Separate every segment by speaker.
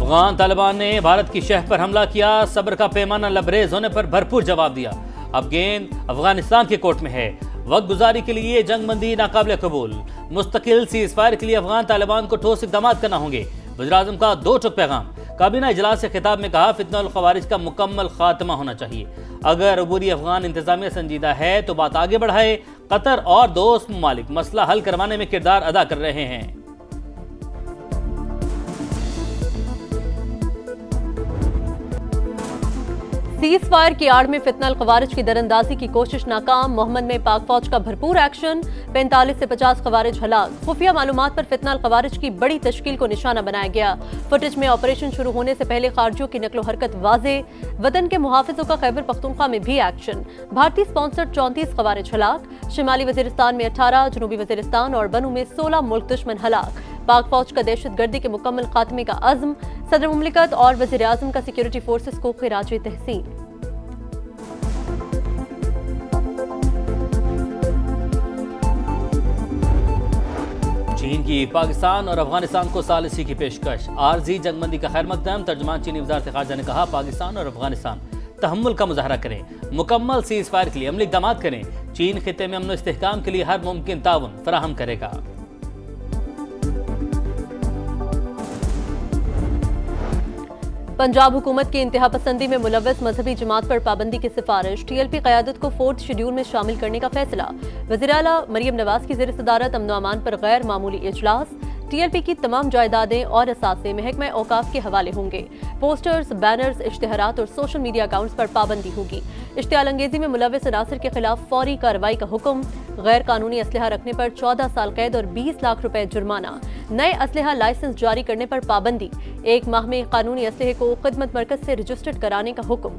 Speaker 1: अफगान तालिबान ने भारत की शहर पर हमला किया, सब्र का पैमाना लबरेज होने पर भरपूर जवाब दिया। अब गेंद अफगानिस्तान के कोर्ट में है। वक्त गुजारी के लिए जंगबंदी नाकाबिल कबूल। मुस्तकिल सीज फायर के लिए अफगान तालिबान को ठोस इक़दाम करना होंगे। वज़ीर-ए-आज़म का 2 टूक पैगाम। काबीना इजलास से खिताब में कहा, फितनल खवारिज का मुकम्मल खात्मा होना चाहिए। अगर अबूरी अफगान इंतजामिया संजीदा है तो बात आगे बढ़ाए। कतर और दोस्त ममालिक मसला हल करवाने में किरदार अदा कर रहे हैं।
Speaker 2: सीज फायर की आड़ में फितनल खवारिज की दरअंदाजी की कोशिश नाकाम। मोहम्मद में पाक फौज का भरपूर एक्शन। 45 से 50 खवारिज हलाक। खुफिया मालूमात पर फितनल खवारिज की बड़ी तश्कील को निशाना बनाया गया। फुटेज में ऑपरेशन शुरू होने से पहले खारजियों की नकलो हरकत वाजे। वतन के मुहाफिजों का खैबर पख्तूनख्वा में भी एक्शन। भारतीय स्पॉन्सर्ड 34 खवारिज हलाक। शिमाली वजीरिस्तान में 18, जनूबी वजीरिस्तान और बनू में 16 मुल्क दुश्मन हलाक। पाक फौज का दहशतगर्दी के मुकम्मल खात्मे का अज़्म। सदर मुमलिकत और वज़ीर-ए-आज़म का सिक्योरिटी फोर्सेस को खिराज तहसीन।
Speaker 1: चीन की पाकिस्तान और अफगानिस्तान को सालिसी की पेशकश। आरजी जंगबंदी का खैर मकदम। तर्जुमान चीनी वज़ारत ख़ारजा ने कहा, पाकिस्तान और अफगानिस्तान तहम्मुल का मुजाहरा करें, मुकम्मल सीज फायर के लिए अमली इक़दाम करें। चीन खित्ते में अमन और इस्तेहकाम के लिए हर मुमकिन ताउन फराहम करेगा।
Speaker 2: पंजाब हुकूमत की इंतहा पसंदी में मुलव्वस मजहबी जमात पर पाबंदी की सिफारिश। टीएलपी क़यादत को 4th शेड्यूल में शामिल करने का फैसला। वज़ीर आला मरियम नवाज की ज़ेर सदारत अमन व अमान पर गैर मामूली इजलास। टीएलपी की तमाम जायदादें और असासे महकमा औकाफ के हवाले होंगे। पोस्टर्स, बैनर्स, इश्तिहारात और सोशल मीडिया अकाउंट्स पर पाबंदी होगी। इश्तियाल अंगेजी में मुलव्वस अनासर के खिलाफ फौरी कार्रवाई का हुक्म। गैर कानूनी असलहा रखने पर 14 साल कैद और 20 लाख रुपए जुर्माना। नए असलहा लाइसेंस जारी करने पर पाबंदी। 1 माह में कानूनी असलहे को खिदमत मरकज से रजिस्टर्ड कराने का हुक्म।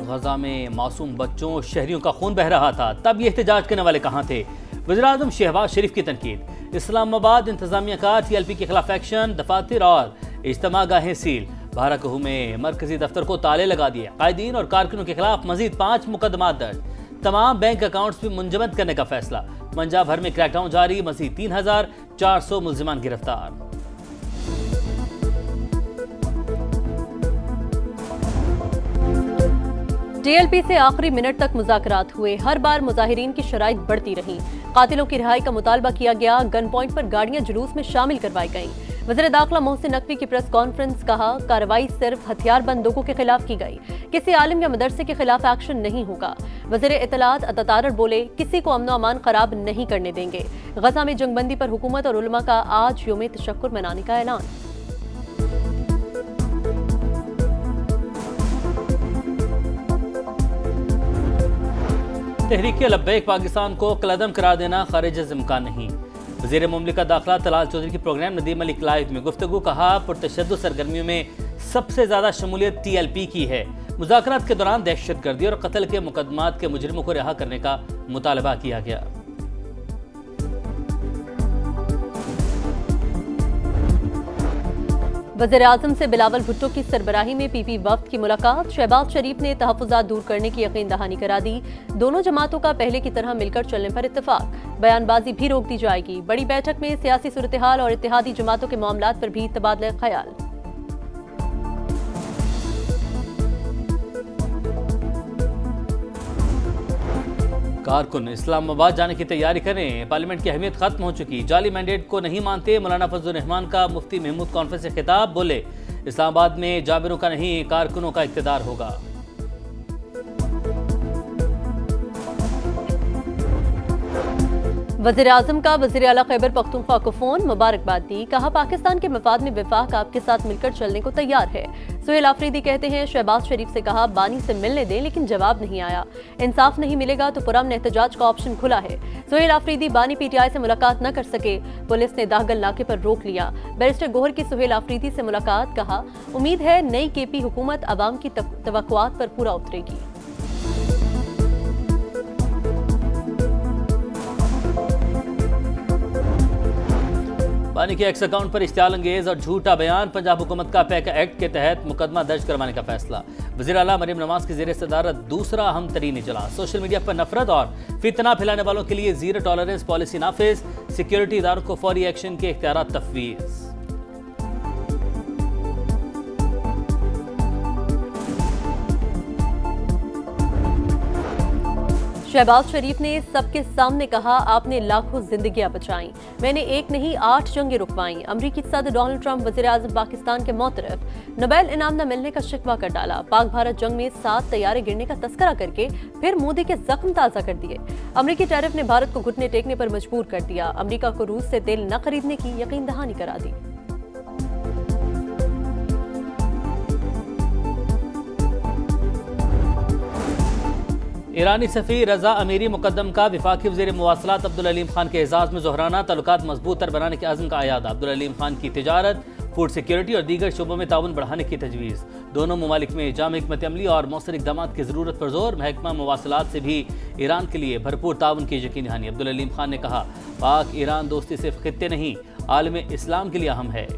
Speaker 1: गजा में मासूम बच्चों शहरियों का खून बह रहा था, तब ये एहतजाज करने वाले कहाँ थे? वज़ीर-ए-आज़म शहबाज शरीफ की तनकीद। इस्लामाबाद इंतजामिया का टीएलपी के खिलाफ एक्शन। दफातर और इज्तिमा गाहें सील। बाराकहू में मरकजी दफ्तर को ताले लगा दिए। कायदीन और कारकुनों के खिलाफ मजीद 5 मुकदमात दर्ज। तमाम बैंक अकाउंट्स भी मुंजमद करने का फैसला। पंजाब भर में क्रैकडाउन जारी। मजीद 3400 मुल्जिमान गिरफ्तार।
Speaker 2: टीएलपी से आखिरी मिनट तक मुज़ाकरात हुए। हर बार मुजाहिरीन की शराइत बढ़ती रही। कातिलों की रिहाई का मुतालबा किया गया। गन पॉइंट पर गाड़ियां जुलूस में शामिल करवाई गईं। वज़ीर दाखिला मोहसिन नकवी की प्रेस कॉन्फ्रेंस। कहा, कार्रवाई सिर्फ हथियारबंद लोगों के खिलाफ की गई, किसी आलिम या मदरसे के खिलाफ एक्शन नहीं होगा। वज़ीर इत्तलात अतातारड़ बोले, किसी को अमन अमान खराब नहीं करने देंगे। गजा में जंगबंदी पर हुकूमत और उलमा का आज यौम तशक्कुर मनाने का ऐलान।
Speaker 1: तहरीक लब्बैक पाकिस्तान को कलअदम करार देना खारिज इम्कान नहीं। वज़ीर मुमलिकत दाखिला तलाल चौधरी की प्रोग्राम नदीम मलिक लाइव में गुफ्तगू। कहा, पुरतशद्दुद सरगर्मियों में सबसे ज़्यादा शमूलियत टीएलपी की है। मुज़ाकरात के दौरान दहशतगर्दी और कत्ल के मुकदमात के मुजरिमों को रिहा करने का मुतालबा किया गया।
Speaker 2: वज़ीर-ए-आज़म से बिलावल भुट्टो की सरबराही में पीपी वफ्द की मुलाकात। शहबाज शरीफ ने तहफ़्फ़ुज़ात दूर करने की यकीन दहानी करा दी। दोनों जमातों का पहले की तरह मिलकर चलने पर इत्तेफाक। बयानबाजी भी रोक दी जाएगी। बड़ी बैठक में सियासी सूरत हाल और इत्तेहादी जमातों के मामलात पर भी तबादला ख्याल।
Speaker 1: कारकुन इस्लामाबाद जाने की तैयारी करें। पार्लियामेंट की अहमियत खत्म हो चुकी। जाली मैंडेट को नहीं मानते। मौलाना फजलुर रहमान का मुफ्ती महमूद कॉन्फ्रेंस से खिताब। बोले, इस्लामाबाद में जाबिरों का नहीं कारकुनों का इक़्तिदार होगा।
Speaker 2: वज़ीर-ए-आज़म का वज़ीर आला खैबर पख्तूनख्वा को फोन। मुबारकबाद दी। कहा, पाकिस्तान के मफाद में विफाक आपके साथ मिलकर चलने को तैयार है। सुहेल आफरीदी कहते हैं, शहबाज शरीफ से कहा बानी से मिलने दें, लेकिन जवाब नहीं आया। इंसाफ नहीं मिलेगा तो पुरअमन एहतजाज का ऑप्शन खुला है। सुहेल आफरीदी बानी पीटीआई से मुलाकात न कर सके। पुलिस ने दाहगल नाके पर रोक लिया। बैरिस्टर गोहर की सुहेल आफरीदी से मुलाकात। कहा, उम्मीद है नई केपी हुकूमत अवाम की तवक्कुआत पर पूरा उतरेगी।
Speaker 1: बानी के एक्स अकाउंट पर इश्तियाल अंगेज और झूठा बयान। पंजाब हुकूमत का पैका एक्ट के तहत मुकदमा दर्ज करवाने का फैसला। वज़ीर आला मरियम नवाज की ज़ेरे सदारत दूसरा अहम तरीन इजलास। सोशल मीडिया पर नफरत और फितना फैलाने वालों के लिए जीरो टॉलरेंस पॉलिसी नाफिज। सिक्योरिटी इदारों को फौरी एक्शन के इख्तियारात तफवीज़।
Speaker 2: शहबाज शरीफ ने सबके सामने कहा, आपने लाखों जिंदगियां बचाई, मैंने एक नहीं 8 जंगें रुकवाई। अमरीकी सदर डोनाल्ड ट्रंप वज़ीर आज़म पाकिस्तान के मोतरफ नोबेल इनाम न मिलने का शिकवा कर डाला। पाक भारत जंग में 7 तैयारे गिरने का तस्करा करके फिर मोदी के जख्म ताज़ा कर दिए। अमरीकी टैरिफ ने भारत को घुटने टेकने पर मजबूर कर दिया। अमरीका को रूस से तेल न खरीदने की यकीन दहानी करा दी।
Speaker 1: ईरानी सफ़ीर रजा अमीरी मुकद्दम का वफाकी वज़ीर मुवासलात अब्दुल अलीम खान के एजाज़ में ज़ोहराना ताल्लुकात मजबूत तर बनाने के अज़्म का आयादा। अब्दुल अलीम खान की तिजारत, फूड सिक्योरिटी और दीगर शोबों में ताउन बढ़ाने की तजवीज़। दोनों ममालिक में जाम हिकमत अमली और मौसर इक़दाम की ज़रूरत पर जोर। महकमा मुवासलात से भी ईरान के लिए भरपूर ताउन की यकीन दहानी। अब्दुल अलीम खान ने कहा, पाक ईरान दोस्ती सिर्फ खित्ते नहीं आलम इस्लाम के लिए अहम है।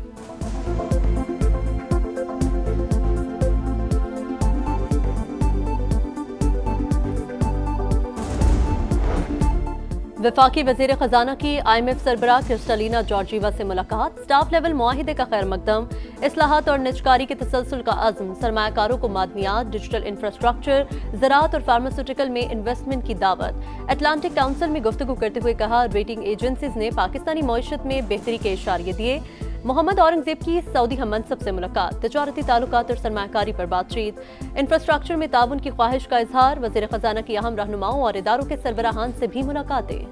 Speaker 2: वफाकी वज़ीर ख़जाना की IMF सरबराह क्रिस्टलिना जॉर्जीवा से मुलाकात। स्टाफ लेवल मुआहिदे का खैर मकदम, इस्लाहात और निजकारी के तसलसल का अज़्म। सरमायाकारों को मादनियात, डिजिटल इंफ्रास्ट्रक्चर, ज़राअत और फार्मास्यूटिकल में इन्वेस्टमेंट की दावत। अटलांटिक काउंसिल में गुफ्तगू करते हुए कहा, रेटिंग एजेंसीज ने पाकिस्तानी मईशत में बेहतरी के इशारे दिए। मोहम्मद औरंगजेब की सऊदी हम मनसब से मुलाकात। तिजारती ताल्लुकात और सरमायाकारी पर बातचीत। इंफ्रास्ट्रक्चर में ताउन की ख्वाहिश का इजहार। वज़ीर ख़जाना की अहम रहनुमाओं और इदारों के सरबराहान से भी मुलाकातें।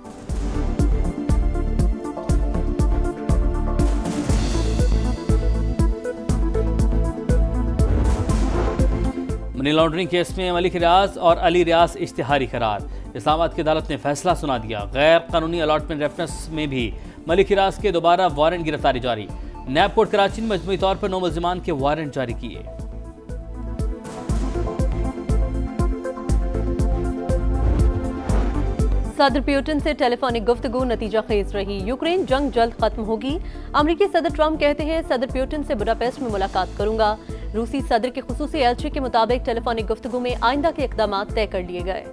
Speaker 1: मनी लॉन्ड्रिंग केस में मलिक रियाज और अली रियाज इश्तिहारी करार। इस्लामाबाद की अदालत ने फैसला सुना दिया। गैर कानूनी अलॉटमेंट रेफरेंस में भी मलिक रियाज के दोबारा वारंट गिरफ्तारी जारी। नैब कोर्ट कराची ने मजमूई तौर पर 9 मुल्जिमान के वारंट जारी किए।
Speaker 2: सदर पुतिन से टेलीफोनिक गुफ्तगू नतीजा खेज रही। यूक्रेन जंग जल्द खत्म होगी। अमरीकी सदर ट्रंप कहते हैं, सदर पुतिन से बुडापेस्ट में मुलाकात करूंगा। रूसी सदर के खुसूसी एलची के मुताबिक टेलीफोनिक गुफ्तगू में आइंदा के इक़दाम तय कर लिए गए।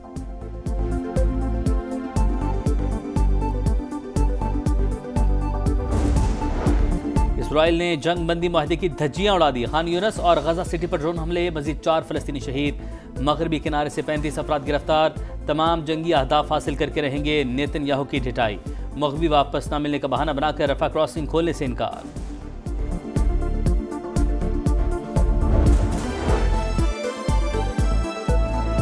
Speaker 1: इसराइल ने जंग बंदी माहदे की धज्जियां उड़ा दी। खान यूनस और गजा सिटी पर ड्रोन हमले, मजीद 4 फलस्तीनी शहीद। मगरबी किनारे से 35 अफराद गिरफ्तार। तमाम जंगी अहदाफ हासिल करके रहेंगे नेतन्याहू की ढिठाई। मगरबी वापस न मिलने का बहाना बनाकर रफा क्रॉसिंग खोलने से इनकार।